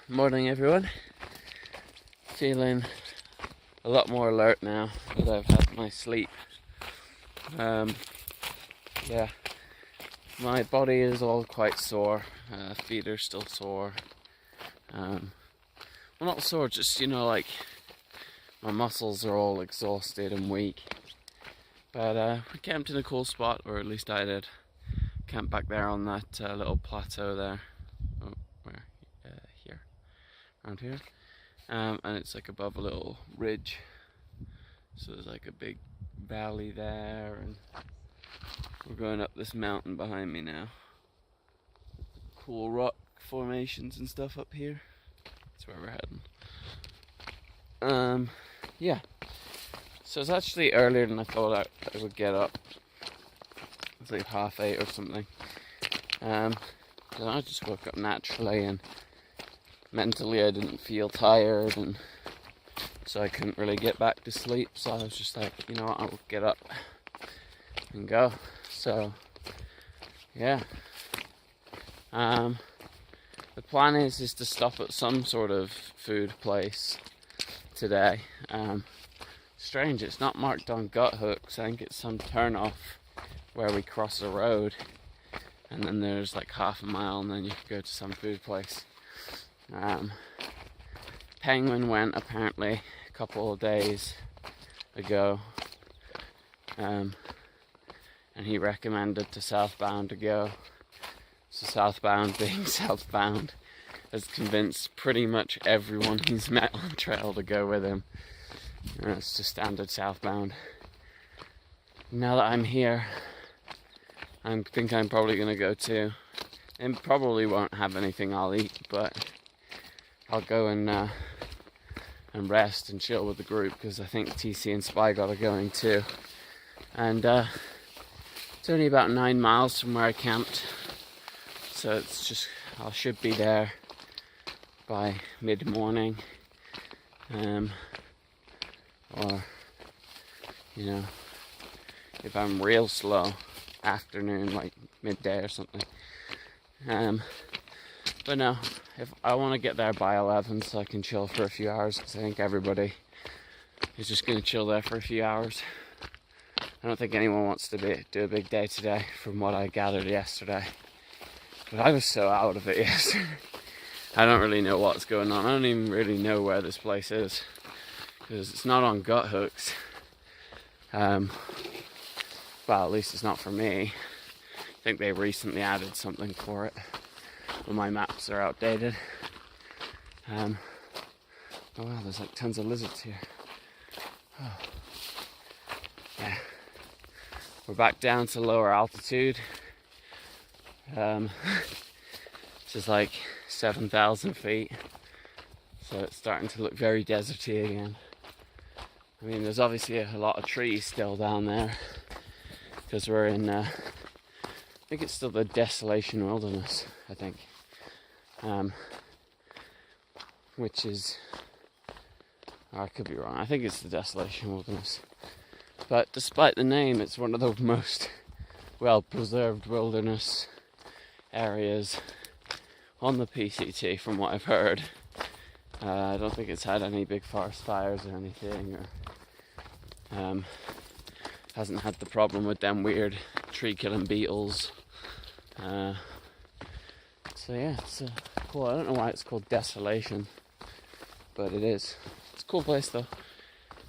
Morning everyone. Feeling a lot more alert now that I've had my sleep. Yeah, my body is all quite sore. Feet are still sore. Well, not sore, just like my muscles are all exhausted and weak. But we camped in a cool spot, or at least I did. Camped back there on that little plateau there. Oh, where? Here, around here. And it's like above a little ridge, so there's like a big valley there, and we're going up this mountain behind me now. Cool rock formations and stuff up here. That's where we're heading. Yeah, so it's actually earlier than I thought I would get up. It's like 8:30 or something. And I just woke up naturally, and mentally I didn't feel tired, and so I couldn't really get back to sleep. So I was just like, you know what, I'll get up and go. So yeah, the plan is to stop at some sort of food place today. Strange, it's not marked on gut hooks. I think it's some turn off where we cross a road, and then there's like half a mile, and then you can go to some food place. Penguin went apparently a couple of days ago, and he recommended to Southbound to go. So Southbound, being Southbound, has convinced pretty much everyone he's met on trail to go with him. And it's just standard Southbound. Now that I'm here, I think I'm probably going to go too. And probably won't have anything I'll eat, but I'll go and rest and chill with the group, because I think TC and Spy got are going too. And it's only about 9 miles from where I camped, so it's just, I should be there by mid-morning, or if I'm real slow, afternoon, like midday or something. But no, if I want to get there by 11 so I can chill for a few hours, because I think everybody is just going to chill there for a few hours. I don't think anyone wants to do a big day today, from what I gathered yesterday. But I was so out of it yesterday. I don't really know what's going on. I don't even really know where this place is, because it's not on gut hooks. Well, at least it's not for me. I think they recently added something for it, but my maps are outdated. Oh wow, there's like tons of lizards here. Oh. Yeah, we're back down to lower altitude. This is like 7,000 feet, so it's starting to look very deserty again. I mean, there's obviously a lot of trees still down there, because we're in, I think it's still the Desolation Wilderness, I think. Which is, I could be wrong, I think it's the Desolation Wilderness. But despite the name, it's one of the most well-preserved wilderness areas on the PCT, from what I've heard. I don't think it's had any big forest fires or anything, or hasn't had the problem with them weird tree-killing beetles. So yeah, it's cool. I don't know why it's called Desolation, but it is. It's a cool place though.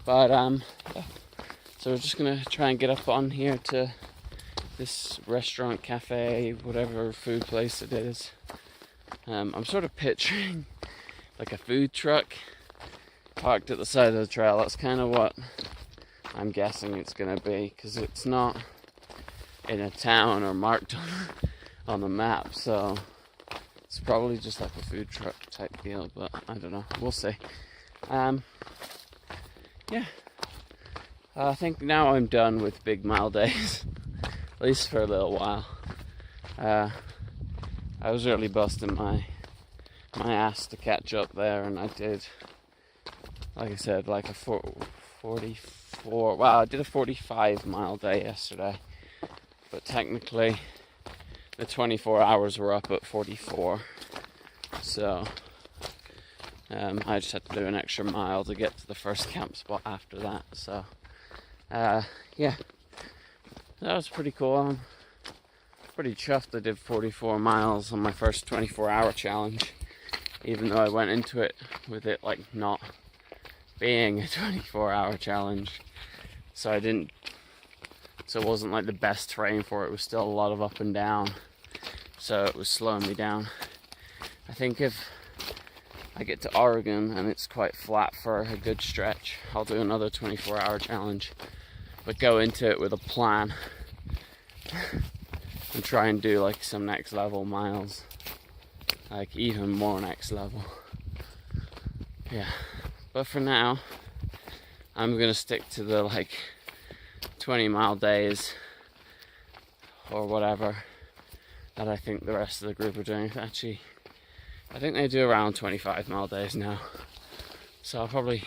But yeah. So we're just gonna try and get up on here to this restaurant, cafe, whatever food place it is. I'm sort of picturing like a food truck parked at the side of the trail. That's kind of what I'm guessing it's gonna be, because it's not in a town or marked on the map, so it's probably just like a food truck type deal, but I don't know, we'll see. Yeah, I think now I'm done with big mile days, at least for a little while. I was really busting my ass to catch up there, and I did, like I said, like a 44, wow, I did a 45 mile day yesterday, but technically the 24 hours were up at 44, so I just had to do an extra mile to get to the first camp spot after that. So yeah, that was pretty cool. I'm pretty chuffed I did 44 miles on my first 24-hour challenge, even though I went into it with it like not being a 24-hour challenge. So it wasn't like the best terrain for it. It was still a lot of up and down, so it was slowing me down. I think if I get to Oregon and it's quite flat for a good stretch, I'll do another 24-hour challenge, but go into it with a plan and try and do like some next level miles, like even more next level. Yeah, but for now I'm gonna stick to the like 20-mile days or whatever that I think the rest of the group are doing. Actually, I think they do around 25-mile days now, so I'll probably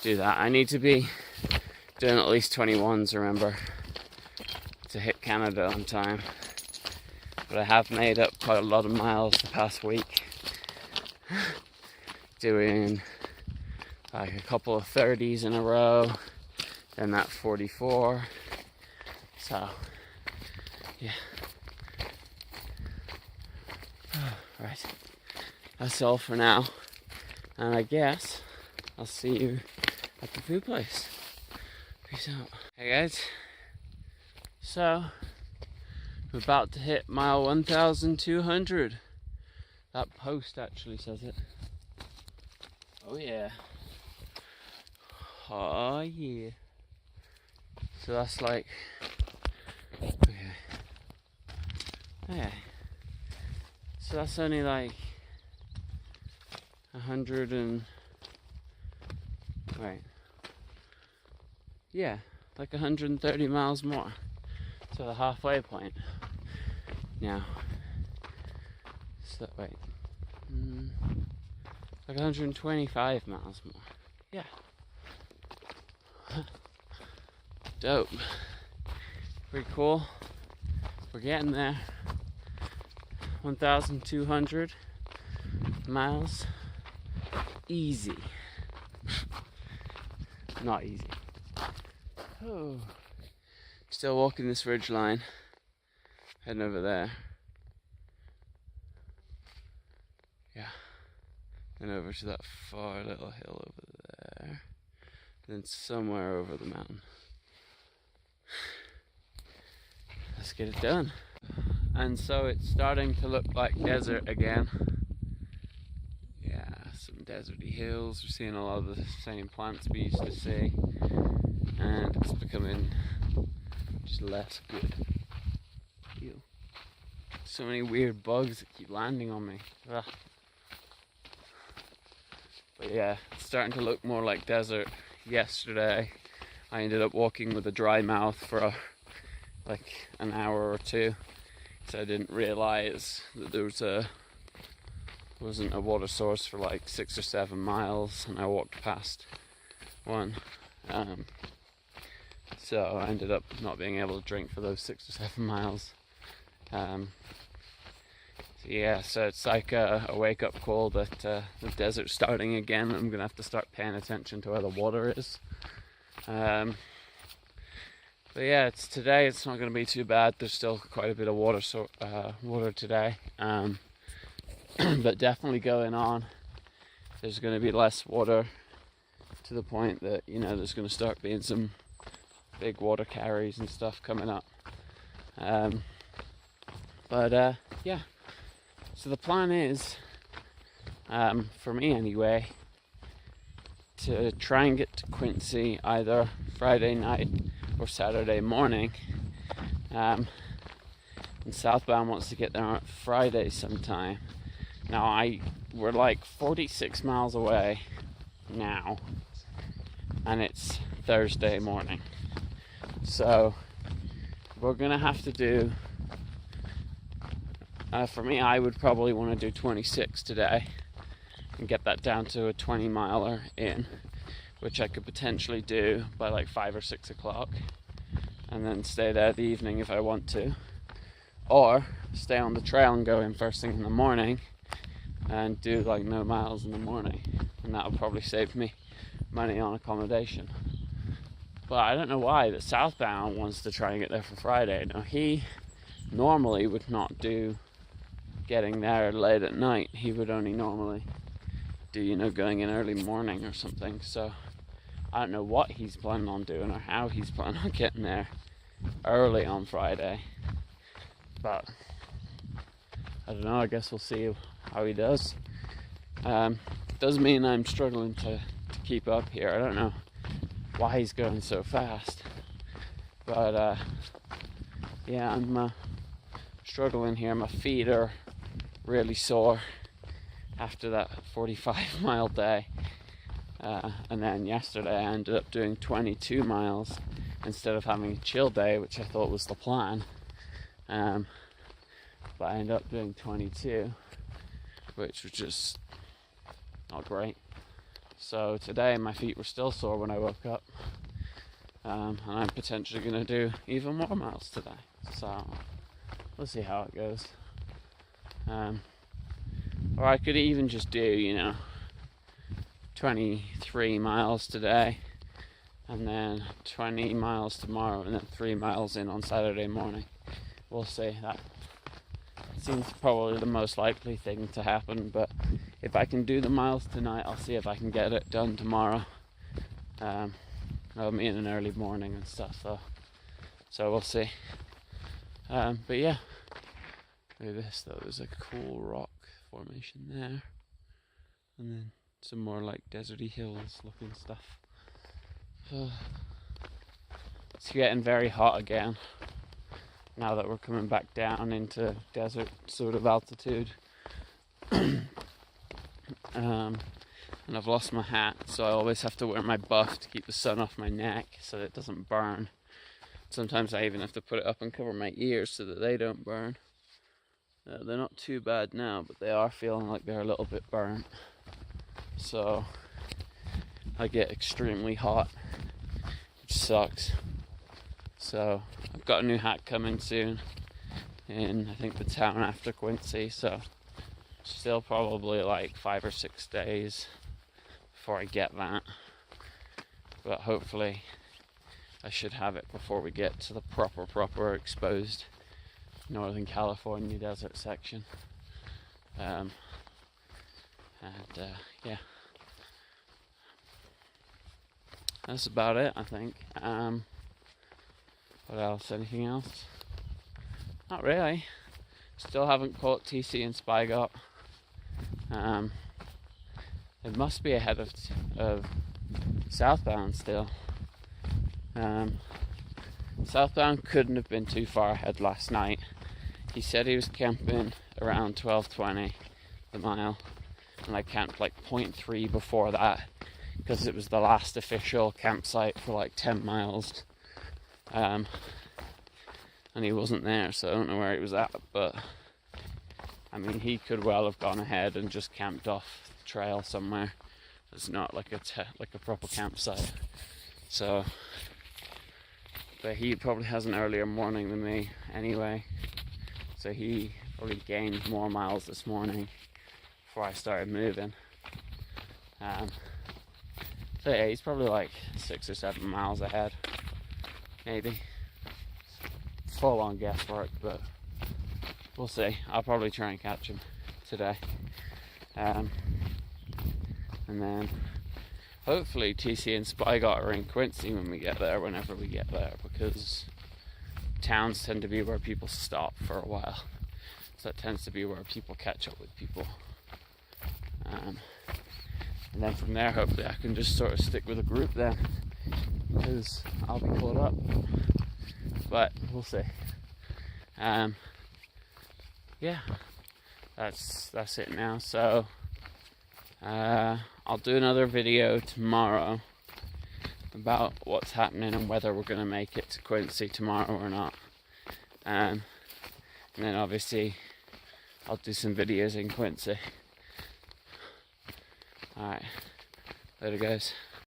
do that. I need to be doing at least 21s, remember, to hit Canada on time. But I have made up quite a lot of miles the past week, doing like a couple of 30s in a row, then that 44. So yeah. Right, that's all for now, and I guess I'll see you at the food place. Peace out. Hey guys, so I'm about to hit mile 1,200. That post actually says it. Oh yeah. Oh yeah. So that's like, okay. Okay. So that's only like 100 and, right. Yeah, like 130 miles more to the halfway point. Now, so wait, like 125 miles more. Yeah. Dope. Pretty cool. We're getting there. 1,200 miles. Easy. Not easy. Oh. Still walking this ridge line. Heading over there. Yeah. And over to that far little hill over there. Then somewhere over the mountain. Let's get it done. And so it's starting to look like desert again. Yeah, some deserty hills. We're seeing a lot of the same plants we used to see. And it's becoming just less good. Ew. So many weird bugs that keep landing on me. Ugh. But yeah, it's starting to look more like desert. Yesterday I ended up walking with a dry mouth for like an hour or two. So I didn't realise that there wasn't a water source for like 6 or 7 miles, and I walked past one. So I ended up not being able to drink for those 6 or 7 miles. So yeah, so it's like a wake-up call that the desert's starting again. I'm gonna have to start paying attention to where the water is. But yeah, today it's not going to be too bad. There's still quite a bit of water today, but definitely going on. There's going to be less water to the point that, you know, there's going to start being some big water carries and stuff coming up. Yeah. So the plan is, for me anyway, to try and get to Quincy either Friday night or Saturday morning. And Southbound wants to get there on Friday sometime. Now we're like 46 miles away now, and it's Thursday morning. So we're gonna have to do, for me, I would probably want to do 26 today and get that down to a 20-miler in, which I could potentially do by like 5 or 6 o'clock, and then stay there the evening if I want to, or stay on the trail and go in first thing in the morning and do like no miles in the morning, and that'll probably save me money on accommodation. But I don't know why the southbound wants to try and get there for Friday. Now, he normally would not do getting there late at night. He would only normally do, going in early morning or something. So I don't know what he's planning on doing or how he's planning on getting there early on Friday. But I don't know, I guess we'll see how he does. Does mean I'm struggling to keep up here. I don't know why he's going so fast. But yeah, I'm struggling here. My feet are really sore after that 45-mile day. And then yesterday I ended up doing 22 miles instead of having a chill day, which I thought was the plan. But I ended up doing 22, which was just not great. So today my feet were still sore when I woke up. And I'm potentially going to do even more miles today. So we'll see how it goes. Or I could even just do, 23 miles today, and then 20 miles tomorrow, and then 3 miles in on Saturday morning. We'll see. That seems probably the most likely thing to happen, but if I can do the miles tonight, I'll see if I can get it done tomorrow. I'll meet in an early morning and stuff, so we'll see. But yeah, look at this though. There's a cool rock formation there, and then some more like deserty hills looking stuff. It's getting very hot again now that we're coming back down into desert sort of altitude. And I've lost my hat, so I always have to wear my buff to keep the sun off my neck so that it doesn't burn. Sometimes I even have to put it up and cover my ears so that they don't burn. They're not too bad now, but they are feeling like they're a little bit burnt. So I get extremely hot, which sucks. So I've got a new hat coming soon in, I think, the town after Quincy. So still probably like 5 or 6 days before I get that. But hopefully I should have it before we get to the proper exposed Northern California desert section. Yeah, that's about it, I think. What else? Anything else? Not really. Still haven't caught TC and Spygot. It must be ahead of southbound still. Southbound couldn't have been too far ahead last night. He said he was camping around 12:20 the mile, and I camped like 0.3 before that because it was the last official campsite for like 10 miles. And he wasn't there, so I don't know where he was at, but I mean, he could well have gone ahead and just camped off the trail somewhere. It's not like a proper campsite. So, but he probably has an earlier morning than me anyway, so he probably gained more miles this morning before I started moving. So yeah, he's probably like 6 or 7 miles ahead, maybe. Full on guesswork, but we'll see. I'll probably try and catch him today. And then hopefully TC and Spygot are in Quincy when we get there, whenever we get there, because towns tend to be where people stop for a while. So that tends to be where people catch up with people. And then from there, hopefully I can just sort of stick with a group then, because I'll be caught up. But we'll see. Yeah, that's it now. So I'll do another video tomorrow about what's happening and whether we're going to make it to Quincy tomorrow or not. And then obviously I'll do some videos in Quincy. Alright, later guys.